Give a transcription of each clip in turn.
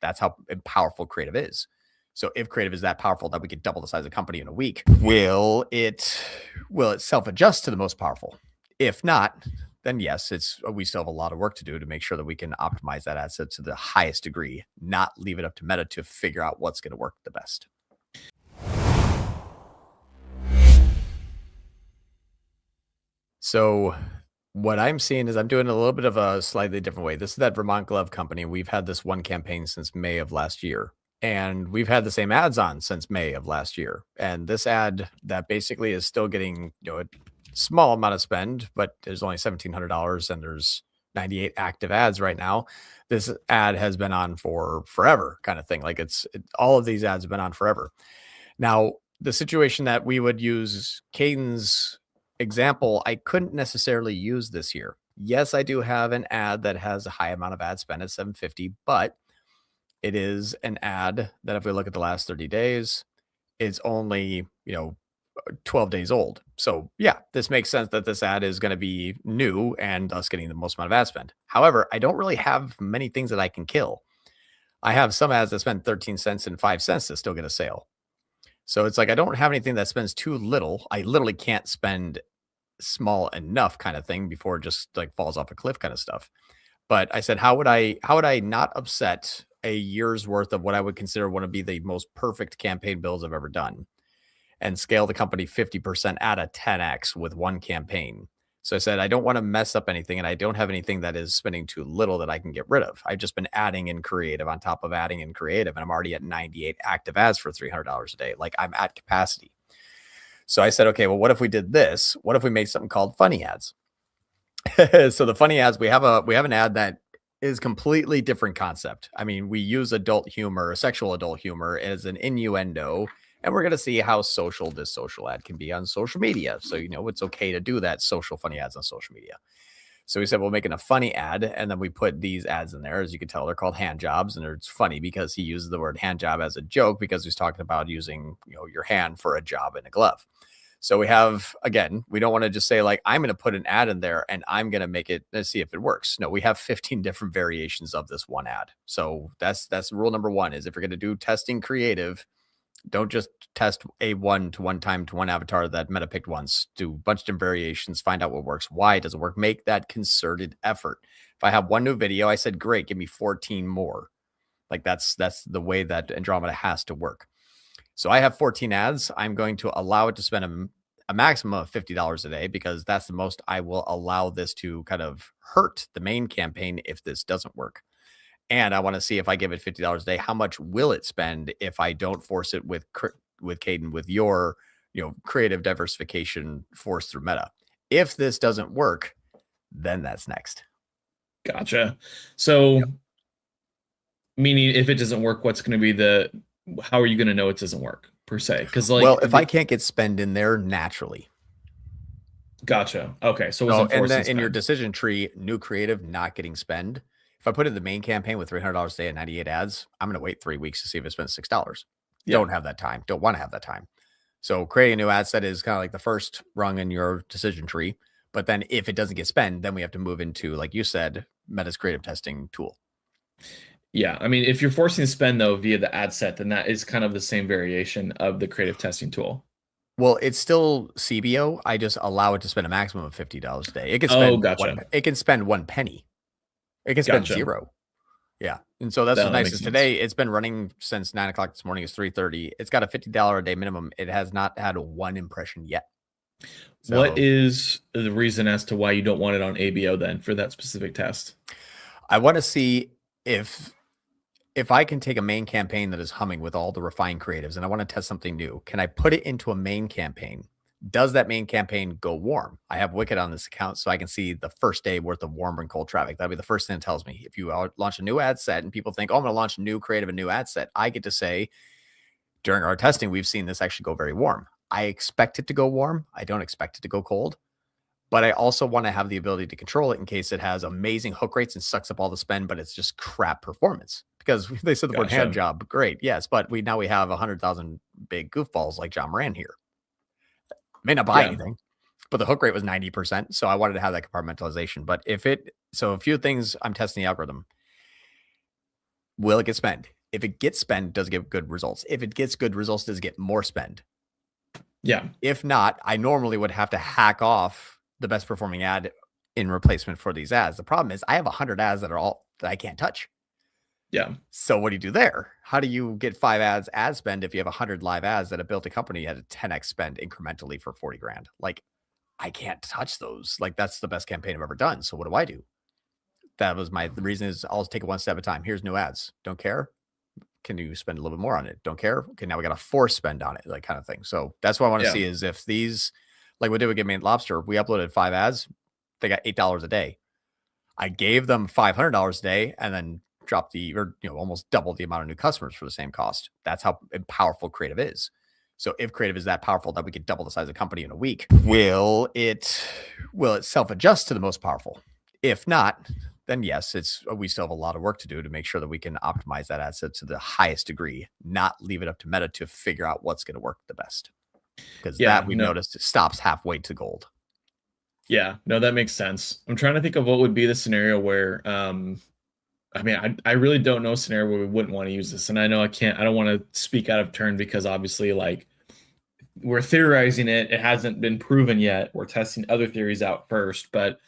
that's how powerful creative is. So if creative is that powerful that we could double the size of the company in a week, will it self-adjust to the most powerful? If not, then yes, we still have a lot of work to do to make sure that we can optimize that asset to the highest degree, not leave it up to Meta to figure out what's going to work the best. So what I'm seeing is I'm doing a little bit of a slightly different way. This is that Vermont Glove Company. We've had this one campaign since May of last year, and we've had the same ads on since May of last year. And this ad that basically is still getting, a small amount of spend, but there's only $1,700 and there's 98 active ads right now. This ad has been on for forever, kind of thing. Like all of these ads have been on forever. Now, the situation that we would use Caden's example, I couldn't necessarily use this year. Yes, I do have an ad that has a high amount of ad spend at 750, but it is an ad that if we look at the last 30 days, it's only, 12 days old. So yeah, this makes sense that this ad is going to be new and thus getting the most amount of ad spend. However, I don't really have many things that I can kill. I have some ads that spend 13 cents and 5 cents to still get a sale. So it's like I don't have anything that spends too little. I literally can't spend small enough kind of thing before it just like falls off a cliff kind of stuff. But I said, how would I not upset a year's worth of what I would consider one of be the most perfect campaign builds I've ever done and scale the company 50% at a 10x with one campaign? So I said, I don't want to mess up anything, and I don't have anything that is spending too little that I can get rid of. I've just been adding in creative on top of adding in creative, and I'm already at 98 active ads for $300 a day. Like I'm at capacity. So I said, okay, well, what if we did this? What if we made something called funny ads? So the funny ads, we have an ad that is completely different concept. I mean, we use adult humor, sexual adult humor as an innuendo, and we're going to see how social this social ad can be on social media. So, it's okay to do that social funny ads on social media. So we said, we're making a funny ad, and then we put these ads in there. As you can tell, they're called hand jobs, and it's funny because he uses the word hand job as a joke because he's talking about using, your hand for a job in a glove. So we have, again, we don't want to just say like, I'm going to put an ad in there and I'm going to make it, let's see if it works. No, we have 15 different variations of this one ad. So that's rule number one is if you're going to do testing creative, don't just test a one time to one avatar that Meta picked once. Do a bunch of different variations, find out what works, why it doesn't work, make that concerted effort. If I have one new video, I said, great, give me 14 more. Like that's the way that Andromeda has to work. So I have 14 ads. I'm going to allow it to spend a maximum of $50 a day because that's the most I will allow this to kind of hurt the main campaign if this doesn't work. And I want to see if I give it $50 a day, how much will it spend if I don't force it with Caden, with your, creative diversification force through Meta. If this doesn't work, then that's next. Gotcha. So, meaning if it doesn't work, what's going to be how are you going to know it doesn't work per se? Because well, if I can't get spend in there naturally. Gotcha. Okay. So and then in your decision tree, new creative, not getting spend. If I put in the main campaign with $300 a day and 98 ads, I'm going to wait 3 weeks to see if it spends $6. Yeah. Don't have that time. Don't want to have that time. So creating a new ad set is kind of like the first rung in your decision tree. But then if it doesn't get spend, then we have to move into, like you said, Meta's creative testing tool. Yeah. I mean, if you're forcing spend though via the ad set, then that is kind of the same variation of the creative testing tool. Well, it's still CBO. I just allow it to spend a maximum of $50 a day. It can spend it can spend 1 penny. It can spend $0. Yeah. And so that's what's nice is today it's been running since 9 o'clock this morning. It's 3:30. It's got a $50 a day minimum. It has not had one impression yet. So, what is the reason as to why you don't want it on ABO then for that specific test? I want to see if I can take a main campaign that is humming with all the refined creatives and I want to test something new. Can I put it into a main campaign? Does that main campaign go warm? I have Wicked on this account, so I can see the first day worth of warm and cold traffic. That'll be the first thing it tells me. If you launch a new ad set and people think, oh, I'm going to launch a new creative, a new ad set, I get to say, during our testing, we've seen this actually go very warm. I expect it to go warm. I don't expect it to go cold. But I also want to have the ability to control it in case it has amazing hook rates and sucks up all the spend, but it's just crap performance. Because they said the word hand job, great, yes, but we have 100,000 big goofballs like John Moran here. May not buy anything, but the hook rate was 90%. So I wanted to have that compartmentalization. But a few things I'm testing the algorithm. Will it get spend? If it gets spend, does it get good results? If it gets good results, does it get more spend? Yeah. If not, I normally would have to hack off the best performing ad in replacement for these ads. The problem is I have 100 ads that I can't touch. Yeah. So what do you do there? How do you get 5 ads ad spend if you have 100 live ads that have built a company at a 10x spend incrementally for 40 grand? Like, I can't touch those. Like, that's the best campaign I've ever done. So what do I do? That was the reason is I'll take it one step at a time. Here's no ads. Don't care. Can you spend a little bit more on it? Don't care. Okay, now we got to force spend on it, like kind of thing. So that's what I want to see is if these, like what did we get Maine Lobster? We uploaded 5 ads. They got $8 a day. I gave them $500 a day and then dropped almost double the amount of new customers for the same cost. That's how powerful creative is. So if creative is that powerful that we could double the size of the company in a week, will it self-adjust to the most powerful? If not, then yes, we still have a lot of work to do to make sure that we can optimize that ad set to the highest degree, not leave it up to Meta to figure out what's going to work the best. Because we've noticed it stops halfway to gold. Yeah, no, that makes sense. I'm trying to think of what would be the scenario where, I really don't know a scenario where we wouldn't want to use this. And I know I don't want to speak out of turn because obviously like we're theorizing it. It hasn't been proven yet. We're testing other theories out first, but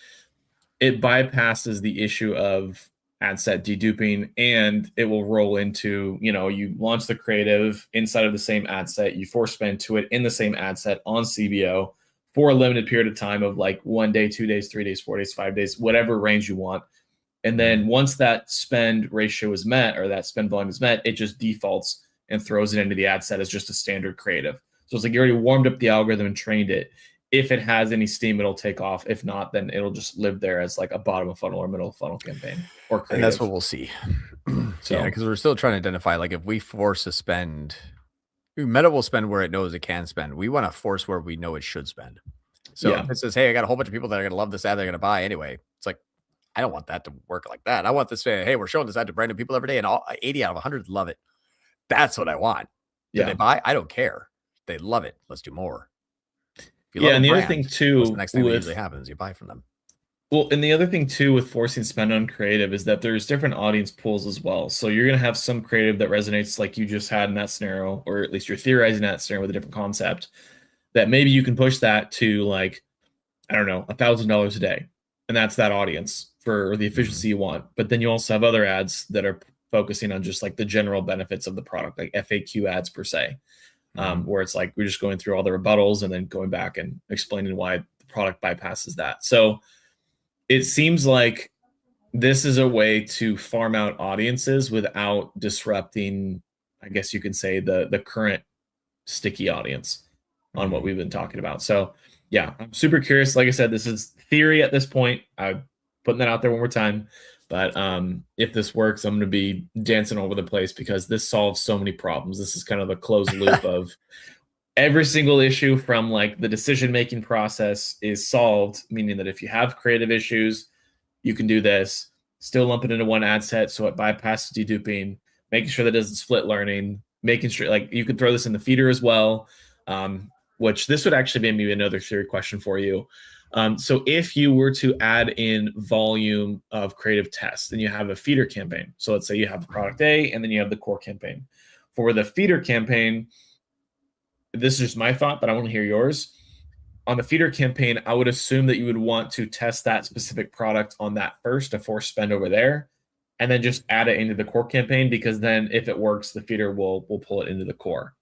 it bypasses the issue of ad set deduping, and it will roll into, you launch the creative inside of the same ad set, you force spend to it in the same ad set on CBO for a limited period of time of like 1 day, 2 days, 3 days, 4 days, 5 days, whatever range you want. And then once that spend ratio is met or that spend volume is met, it just defaults and throws it into the ad set as just a standard creative. So it's like you already warmed up the algorithm and trained it. If it has any steam, it'll take off. If not, then it'll just live there as like a bottom of funnel or middle of funnel campaign or creative. And that's what we'll see. So, yeah, because we're still trying to identify, like if we force a spend, Meta will spend where it knows it can spend. We want to force where we know it should spend. So if it says, hey, I got a whole bunch of people that are going to love this ad, they're going to buy anyway. It's like, I don't want that to work like that. I want this, hey, we're showing this ad to brand new people every day and 80 out of 100 love it. That's what I want. Did they buy? I don't care. They love it. Let's do more. And the other thing too, the next thing that usually happens, you buy from them. Well, and the other thing too with forcing spend on creative is that there's different audience pools as well. So you're going to have some creative that resonates like you just had in that scenario, or at least you're theorizing that scenario with a different concept, that maybe you can push that to like, I don't know, $1,000 a day. And that's that audience for the efficiency you want. But then you also have other ads that are focusing on just like the general benefits of the product, like FAQ ads per se. Where it's like we're just going through all the rebuttals and then going back and explaining why the product bypasses that. So it seems like this is a way to farm out audiences without disrupting, I guess you can say, the current sticky audience on what we've been talking about. So yeah, I'm super curious. Like I said, this is theory at this point. I'm putting that out there one more time. But if this works, I'm going to be dancing all over the place because this solves so many problems. This is kind of a closed loop of every single issue from like the decision-making process is solved, meaning that if you have creative issues, you can do this, still lump it into one ad set so it bypasses deduping, making sure that it doesn't split learning, making sure like you could throw this in the feeder as well, which this would actually be maybe another theory question for you. So if you were to add in volume of creative tests, then you have a feeder campaign. So let's say you have product A and then you have the core campaign. For the feeder campaign, this is just my thought, but I want to hear yours. On the feeder campaign, I would assume that you would want to test that specific product on that first to force spend over there, and then just add it into the core campaign, because then if it works, the feeder will pull it into the core.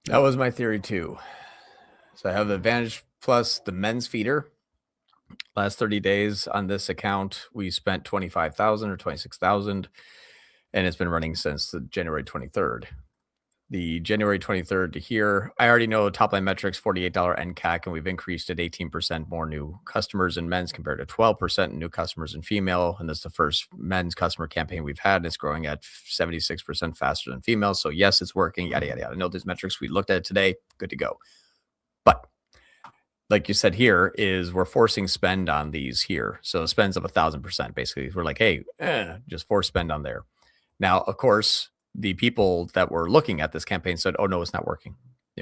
That was my theory too. So I have the Advantage Plus, the men's feeder. Last 30 days on this account, we spent 25,000 or 26,000, and it's been running since the January 23rd. The January 23rd to here, I already know top line metrics, $48 NCAC, and we've increased at 18% more new customers in men's compared to 12% new customers in female. And this is the first men's customer campaign we've had. It's growing at 76% faster than female. So yes, it's working, yada, yada, yada. I know these metrics, we looked at it today, good to go. But like you said here, is we're forcing spend on these here. So spends up 1,000%. Basically, we're like, hey, just force spend on there. Now, of course, the people that were looking at this campaign said, oh, no, it's not working.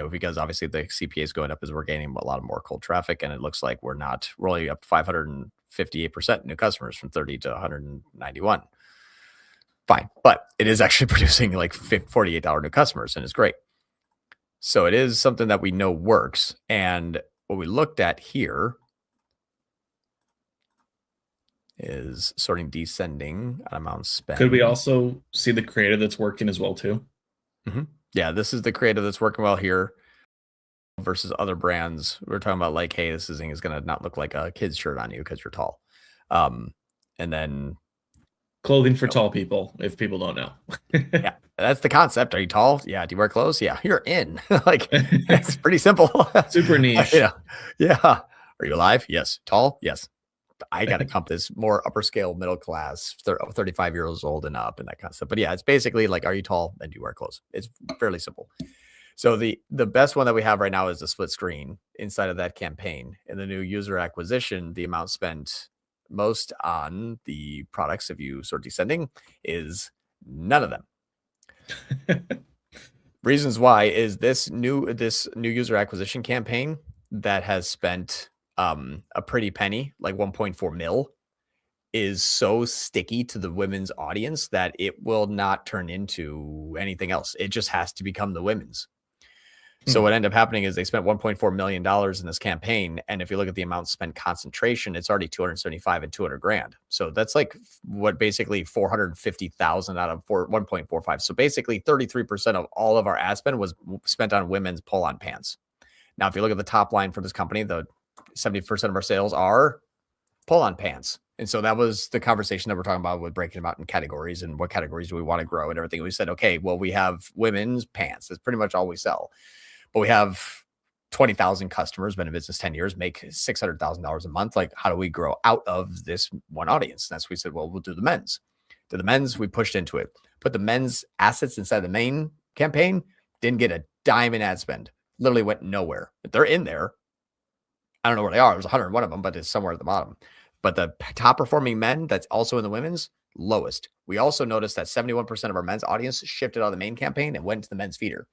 Because obviously the CPA is going up as we're gaining a lot of more cold traffic. And it looks like we're only up 558% new customers from 30 to 191. fine, but it is actually producing like $48 new customers, and it's great. So it is something that we know works. And what we looked at here is sorting descending amount spent. Could we also see the creative that's working as well too? Yeah, this is the creative that's working well here versus other brands. We're talking about like, hey, this thing is going to not look like a kid's shirt on you because you're tall. And then clothing for tall people, if people don't know. Yeah, that's the concept. Are you tall? Yeah. Do you wear clothes? Yeah, you're in. Like, it's pretty simple. Super niche. Yeah. Are you alive? Yes. Tall? Yes. I got to compass more upper scale, middle class, 35 years old and up, and that kind of stuff. But yeah, it's basically like, are you tall? And do you wear clothes? It's fairly simple. So the best one that we have right now is the split screen inside of that campaign. In the new user acquisition, the amount spent most on the products, if you sort descending, is none of them. Reasons why is this new user acquisition campaign that has spent a pretty penny, like 1.4 mil, is so sticky to the women's audience that it will not turn into anything else. It just has to become the women's. So what ended up happening is they spent $1.4 million in this campaign. And if you look at the amount spent concentration, it's already 275 and 200 grand. So that's like what basically 450,000 out of 1.45. So basically 33% of all of our ad spend was spent on women's pull-on pants. Now, if you look at the top line for this company, the 70% of our sales are pull-on pants. And so that was the conversation that we're talking about with breaking them out in categories and what categories do we want to grow and everything. We said, okay, well, we have women's pants. That's pretty much all we sell. But we have 20,000 customers, been in business 10 years, make $600,000 a month. Like, how do we grow out of this one audience? And that's what we said, well, we'll do the men's. To the men's, we pushed into it. Put the men's assets inside the main campaign, didn't get a dime in ad spend. Literally went nowhere. But they're in there. I don't know where they are. There's 101 of them, but it's somewhere at the bottom. But the top performing men that's also in the women's, lowest. We also noticed that 71% of our men's audience shifted out of the main campaign and went to the men's feeder.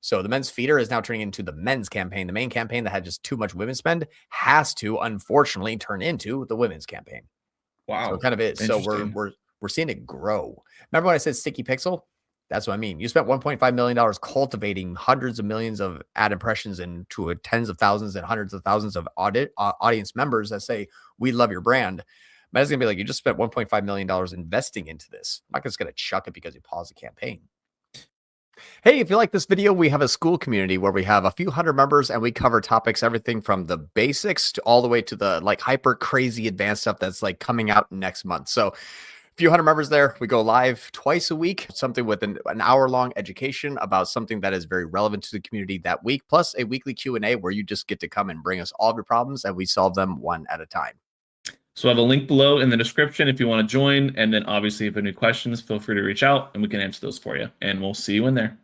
So the men's feeder is now turning into the men's campaign. The main campaign that had just too much women's spend has to, unfortunately, turn into the women's campaign. Wow. So it kind of is. So we're seeing it grow. Remember when I said sticky pixel? That's what I mean. You spent $1.5 million cultivating hundreds of millions of ad impressions and to tens of thousands and hundreds of thousands of audience members that say, we love your brand. But it's going to be like, you just spent $1.5 million investing into this. I'm not just going to chuck it because you paused the campaign. Hey, if you like this video, we have a school community where we have a few hundred members and we cover topics, everything from the basics to all the way to the like hyper crazy advanced stuff that's like coming out next month. So a few hundred members there. We go live twice a week, something with an hour-long education about something that is very relevant to the community that week, plus a weekly Q&A where you just get to come and bring us all of your problems and we solve them one at a time. So I have a link below in the description if you want to join. And then obviously if you have any questions, feel free to reach out and we can answer those for you. And we'll see you in there.